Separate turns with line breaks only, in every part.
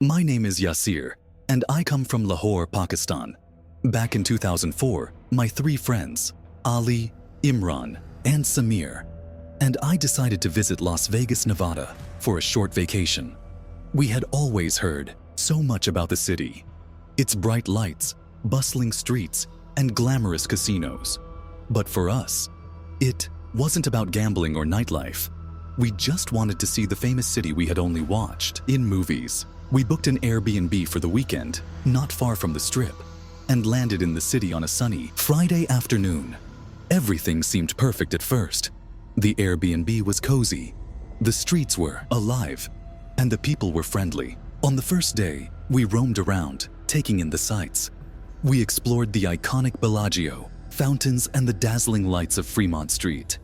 My name is Yasir, and I come from Lahore, Pakistan. Back in 2004, my 3 friends, Ali, Imran, and Samir, and I decided to visit Las Vegas, Nevada for a short vacation. We had always heard so much about the city, its bright lights, bustling streets, and glamorous casinos. But for us, it wasn't about gambling or nightlife. We just wanted to see the famous city we had only watched in movies. We booked an Airbnb for the weekend, not far from the Strip, and landed in the city on a sunny Friday afternoon. Everything seemed perfect at first. The Airbnb was cozy, the streets were alive, and the people were friendly. On the first day, we roamed around, taking in the sights. We explored the iconic Bellagio, fountains, and the dazzling lights of Fremont Street.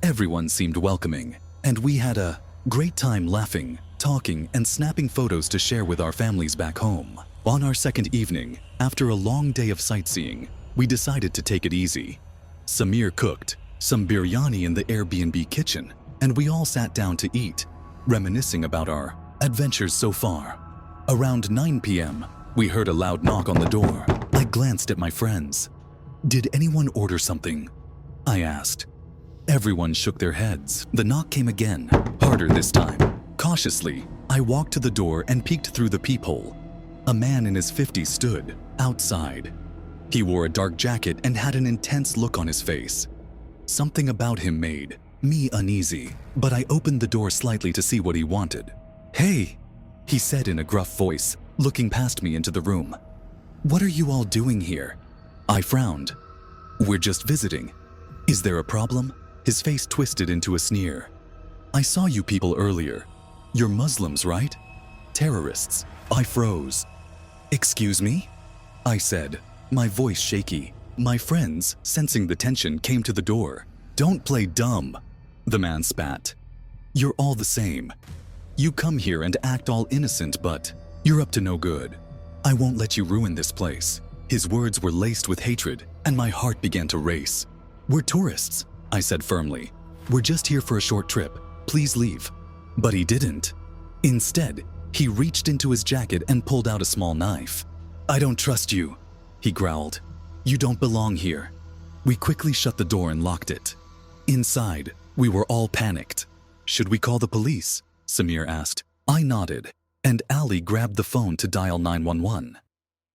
Everyone seemed welcoming, and we had a great time laughing, talking, and snapping photos to share with our families back home. On our second evening, after a long day of sightseeing, we decided to take it easy. Samir cooked some biryani in the Airbnb kitchen, and we all sat down to eat, reminiscing about our adventures so far. Around 9 p.m., we heard a loud knock on the door. I glanced at my friends. "Did anyone order something?" I asked. Everyone shook their heads. The knock came again, harder this time. Cautiously, I walked to the door and peeked through the peephole. A man in his 50s stood outside. He wore a dark jacket and had an intense look on his face. Something about him made me uneasy, but I opened the door slightly to see what he wanted. "Hey," he said in a gruff voice, looking past me into the room. "What are you all doing here?" I frowned. "We're just visiting. Is there a problem?" His face twisted into a sneer. "I saw you people earlier. You're Muslims, right? Terrorists." I froze. "Excuse me?" I said, my voice shaky. My friends, sensing the tension, came to the door. "Don't play dumb," the man spat. "You're all the same. You come here and act all innocent, but you're up to no good. I won't let you ruin this place." His words were laced with hatred, and my heart began to race. "We're tourists," I said firmly. "We're just here for a short trip. Please leave." But he didn't. Instead, he reached into his jacket and pulled out a small knife. "I don't trust you," he growled. "You don't belong here." We quickly shut the door and locked it. Inside, we were all panicked. "Should we call the police?" Samir asked. I nodded, and Ali grabbed the phone to dial 911.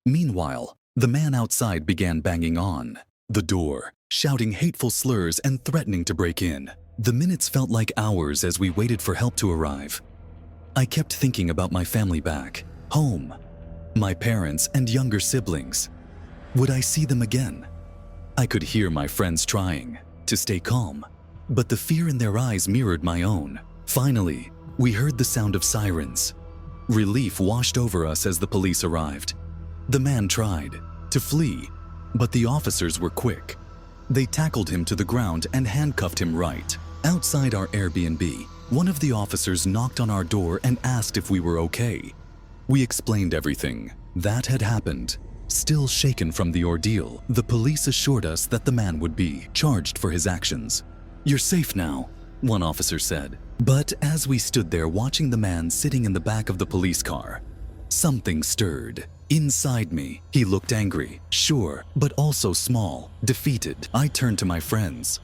Meanwhile, the man outside began banging on the door, shouting hateful slurs and threatening to break in. The minutes felt like hours as we waited for help to arrive. I kept thinking about my family back home, my parents and younger siblings. Would I see them again? I could hear my friends trying to stay calm, but the fear in their eyes mirrored my own. Finally, we heard the sound of sirens. Relief washed over us as the police arrived. The man tried to flee, but the officers were quick. They tackled him to the ground and handcuffed him right outside our Airbnb. One of the officers knocked on our door and asked if we were okay. We explained everything that had happened. Still shaken from the ordeal, the police assured us that the man would be charged for his actions. "You're safe now," one officer said. But as we stood there watching the man sitting in the back of the police car, something stirred inside me. He looked angry, sure, but also small, defeated. I turned to my friends.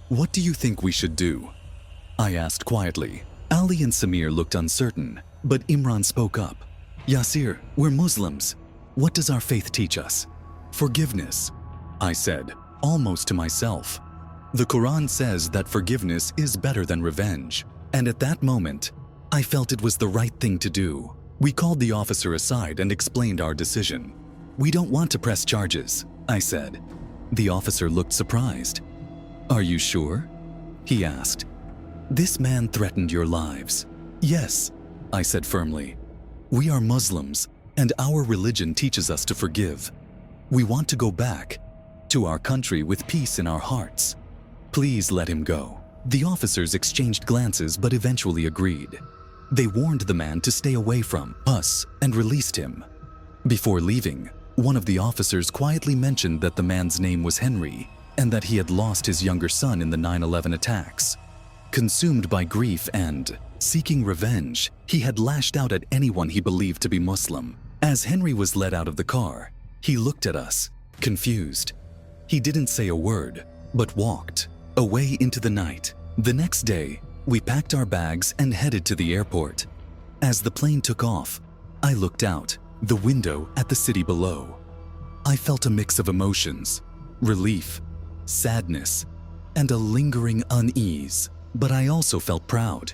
"What do you think we should do?" I asked quietly. Ali and Samir looked uncertain, but Imran spoke up. "Yasir, we're Muslims. What does our faith teach us?" "Forgiveness," I said, almost to myself. "The Quran says that forgiveness is better than revenge." And at that moment, I felt it was the right thing to do. We called the officer aside and explained our decision. "We don't want to press charges," I said. The officer looked surprised. "Are you sure?" he asked. "This man threatened your lives." "Yes," I said firmly. "We are Muslims, and our religion teaches us to forgive. We want to go back to our country with peace in our hearts. Please let him go." The officers exchanged glances but eventually agreed. They warned the man to stay away from us and released him. Before leaving, one of the officers quietly mentioned that the man's name was Henry and that he had lost his younger son in the 9/11 attacks. Consumed by grief and Seeking revenge, he had lashed out at anyone he believed to be Muslim. As Henry was led out of the car, he looked at us, confused. He didn't say a word, but walked away into the night. The next day, we packed our bags and headed to the airport. As the plane took off, I looked out the window at the city below. I felt a mix of emotions, relief, sadness, and a lingering unease. But I also felt proud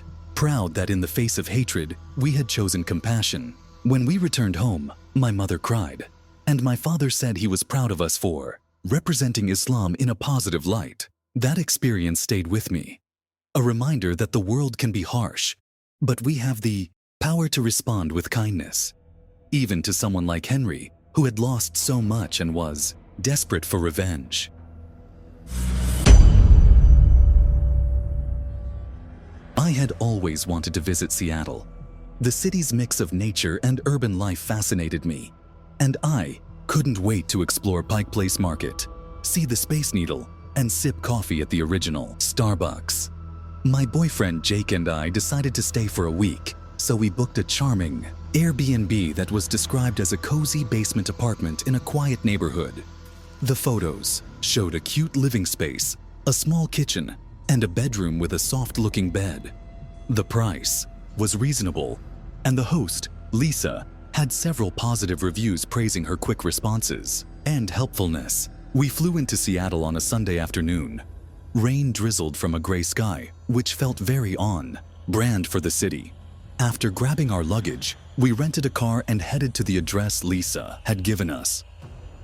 that in the face of hatred, we had chosen compassion. When we returned home, my mother cried, and my father said he was proud of us for representing Islam in a positive light. That experience stayed with me, a reminder that the world can be harsh, but we have the power to respond with kindness, even to someone like Henry, who had lost so much and was desperate for revenge. I had always wanted to visit Seattle. The city's mix of nature and urban life fascinated me, and I couldn't wait to explore Pike Place Market, see the Space Needle, and sip coffee at the original Starbucks. My boyfriend Jake and I decided to stay for a week, so we booked a charming Airbnb that was described as a cozy basement apartment in a quiet neighborhood. The photos showed a cute living space, a small kitchen, and a bedroom with a soft-looking bed. The price was reasonable, and the host, Lisa, had several positive reviews praising her quick responses and helpfulness. We flew into Seattle on a Sunday afternoon. Rain drizzled from a gray sky, which felt very on-brand for the city. After grabbing our luggage, we rented a car and headed to the address Lisa had given us.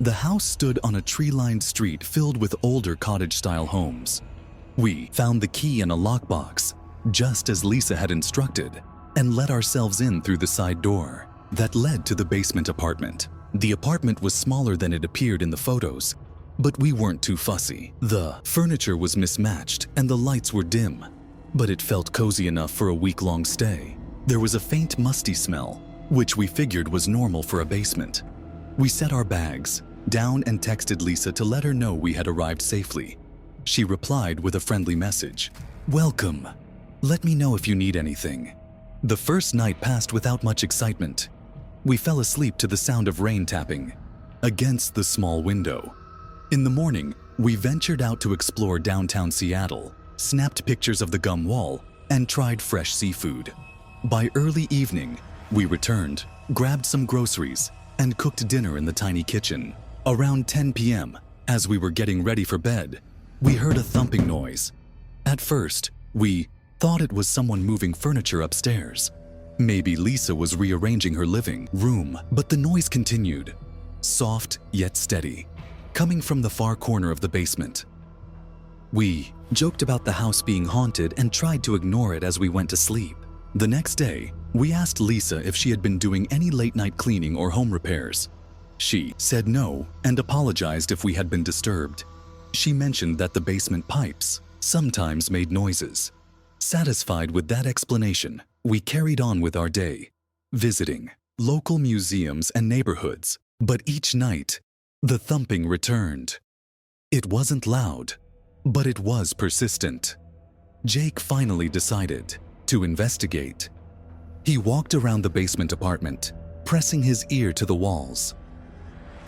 The house stood on a tree-lined street filled with older cottage-style homes. We found the key in a lockbox, just as Lisa had instructed, and let ourselves in through the side door that led to the basement apartment. The apartment was smaller than it appeared in the photos, but we weren't too fussy. The furniture was mismatched and the lights were dim, but it felt cozy enough for a week-long stay. There was a faint musty smell, which we figured was normal for a basement. We set our bags down and texted Lisa to let her know we had arrived safely. She replied with a friendly message. "Welcome. Let me know if you need anything." The first night passed without much excitement. We fell asleep to the sound of rain tapping against the small window. In the morning, we ventured out to explore downtown Seattle, snapped pictures of the gum wall, and tried fresh seafood. By early evening, we returned, grabbed some groceries, and cooked dinner in the tiny kitchen. Around 10 p.m., as we were getting ready for bed, we heard a thumping noise. At first, we thought it was someone moving furniture upstairs. Maybe Lisa was rearranging her living room, but the noise continued, soft yet steady, coming from the far corner of the basement. We joked about the house being haunted and tried to ignore it as we went to sleep. The next day, we asked Lisa if she had been doing any late-night cleaning or home repairs. She said no and apologized if we had been disturbed. She mentioned that the basement pipes sometimes made noises. Satisfied with that explanation, we carried on with our day, visiting local museums and neighborhoods. But each night, the thumping returned. It wasn't loud, but it was persistent. Jake finally decided to investigate. He walked around the basement apartment, pressing his ear to the walls.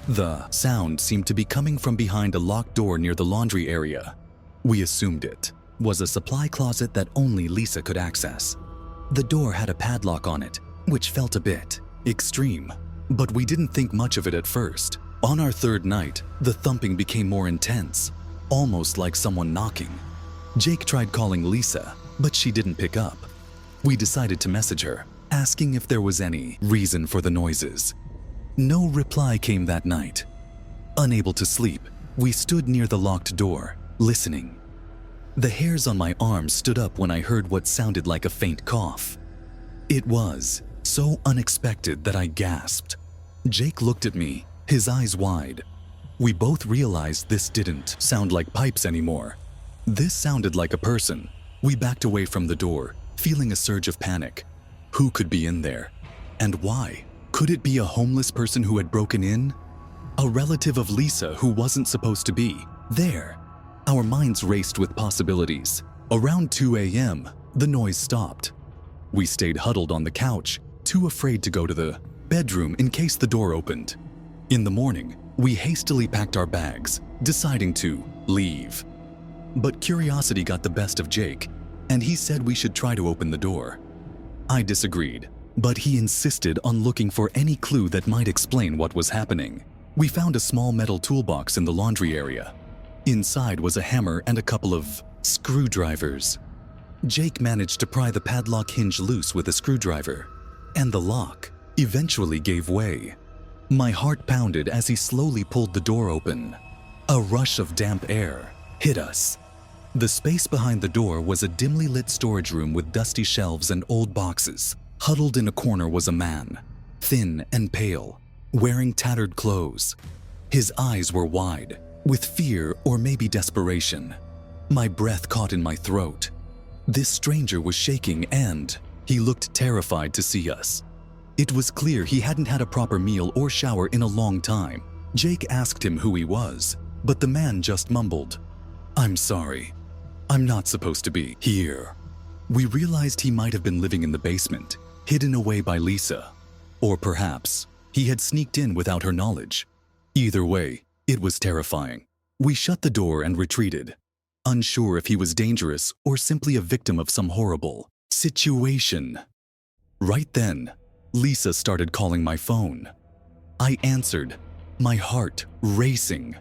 The sound seemed to be coming from behind a locked door near the laundry area. We assumed it was a supply closet that only Lisa could access. The door had a padlock on it, which felt a bit extreme, but we didn't think much of it at first. On our third night, the thumping became more intense, almost like someone knocking. Jake tried calling Lisa, but she didn't pick up. We decided to message her, asking if there was any reason for the noises. No reply came that night. Unable to sleep, we stood near the locked door, listening. The hairs on my arms stood up when I heard what sounded like a faint cough. It was so unexpected that I gasped. Jake looked at me, his eyes wide. We both realized this didn't sound like pipes anymore. This sounded like a person. We backed away from the door, feeling a surge of panic. Who could be in there? And why? Could it be a homeless person who had broken in? A relative of Lisa who wasn't supposed to be there? Our minds raced with possibilities. Around 2 a.m., the noise stopped. We stayed huddled on the couch, too afraid to go to the bedroom in case the door opened. In the morning, we hastily packed our bags, deciding to leave. But curiosity got the best of Jake, and he said we should try to open the door. I disagreed, but he insisted on looking for any clue that might explain what was happening. We found a small metal toolbox in the laundry area. Inside was a hammer and a couple of screwdrivers. Jake managed to pry the padlock hinge loose with a screwdriver, and the lock eventually gave way. My heart pounded as he slowly pulled the door open. A rush of damp air hit us. The space behind the door was a dimly lit storage room with dusty shelves and old boxes. Huddled in a corner was a man, thin and pale, wearing tattered clothes. His eyes were wide, with fear or maybe desperation. My breath caught in my throat. This stranger was shaking and he looked terrified to see us. It was clear he hadn't had a proper meal or shower in a long time. Jake asked him who he was, but the man just mumbled, "I'm sorry. I'm not supposed to be here." We realized he might have been living in the basement, hidden away by Lisa. Or perhaps he had sneaked in without her knowledge. Either way, it was terrifying. We shut the door and retreated, unsure if he was dangerous or simply a victim of some horrible situation. Right then, Lisa started calling my phone. I answered, my heart racing.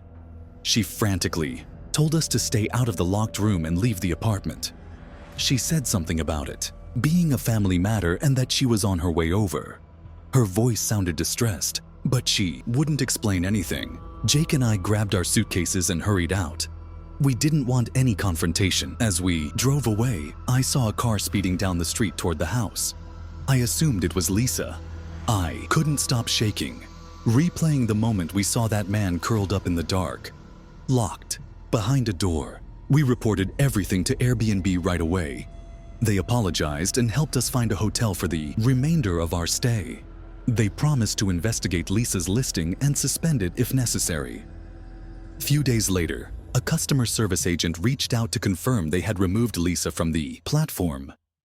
She frantically told us to stay out of the locked room and leave the apartment. She said something about it being a family matter and that she was on her way over. Her voice sounded distressed, but she wouldn't explain anything. Jake and I grabbed our suitcases and hurried out. We didn't want any confrontation. As we drove away, I saw a car speeding down the street toward the house. I assumed it was Lisa. I couldn't stop shaking, replaying the moment we saw that man curled up in the dark, locked behind a door. We reported everything to Airbnb right away. They apologized and helped us find a hotel for the remainder of our stay. They promised to investigate Lisa's listing and suspend it if necessary. Few days later, a customer service agent reached out to confirm they had removed Lisa from the platform.